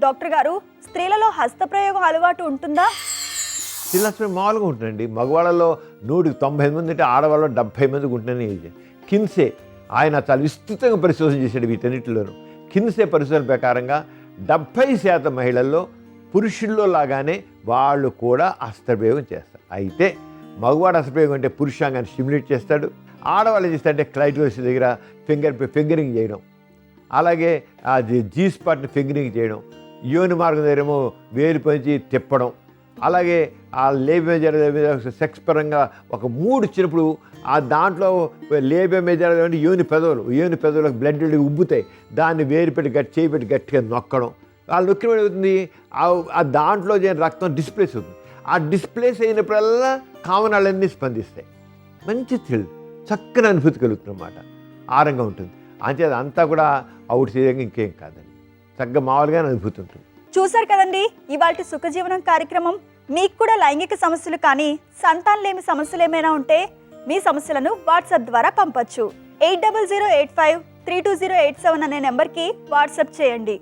Doctor గారు, స్త్రీలలో హస్తప్రయోగం అలవాటు ఉంటుందా? శిలాస్త్రం మామూలుగా ఉంటుందండి. మగవాళ్ళలో 190 మంది ఉంటే ఆడవాళ్ళలో 70 మందికి ఉంటుందని కిన్సే ఆయన చాలా విస్తృతంగా పరిశోధన చేశాడు వీటన్నిటిలోనూ. కిన్సే పరిశోధన ప్రకారంగా 70% మహిళల్లో పురుషుల్లో లాగానే వాళ్ళు కూడా హస్తప్రయోగం చేస్తారు. అయితే మగవాడు హస్తప్రయోగం అంటే పురుషాంగాన్ని స్టిమ్యులేట్ చేస్తాడు, ఆడవాళ్ళు ఏం చేస్తారంటే క్లైటోరిస్ దగ్గర ఫింగరింగ్ చేయడం, అలాగే అది జీ స్పాట్ని ఫింగరింగ్ చేయడం, యోని మార్గం దగ్గరేమో వేలు పంచి తిప్పడం, అలాగే ఆ లేబియా మీద సెక్స్ పరంగా ఒక 3 ఇచ్చినప్పుడు ఆ దాంట్లో లేబియా మీద యోని పెదవులకు బ్లడ్ ఉబ్బుతాయి, దాన్ని వేరు పెట్టి చేయి పెట్టి గట్టిగా నొక్కడం. వాళ్ళు నొక్కిన అవుతుంది ఆ దాంట్లో రక్తం డిస్ప్లేస్ అవుతుంది. ఆ డిస్ప్లేస్ అయినప్పుడల్లా కామనాలన్నీ స్పందిస్తాయి. మంచి థ్రిల్, చక్కని అనుభూతి కలుగుతుందన్నమాట. ఆరంగా ఉంటుంది. అంతే అంతా కూడా అవుట్ చేయగా ఇంకేం కాదండి, చక్కగా మామూలుగానే అనుభూతి ఉంటుంది. చూశారు కదండి ఇవాల్టి సుఖజీవనం కార్యక్రమం. మీకు కూడా లైంగిక సమస్యలు కానీ సంతానలేమి సమస్యలు ఏమైనా ఉంటే మీ సమస్యలను వాట్సాప్ ద్వారా పంపొచ్చు. 8008532087 అనే నెంబర్కి వాట్సాప్ చేయండి.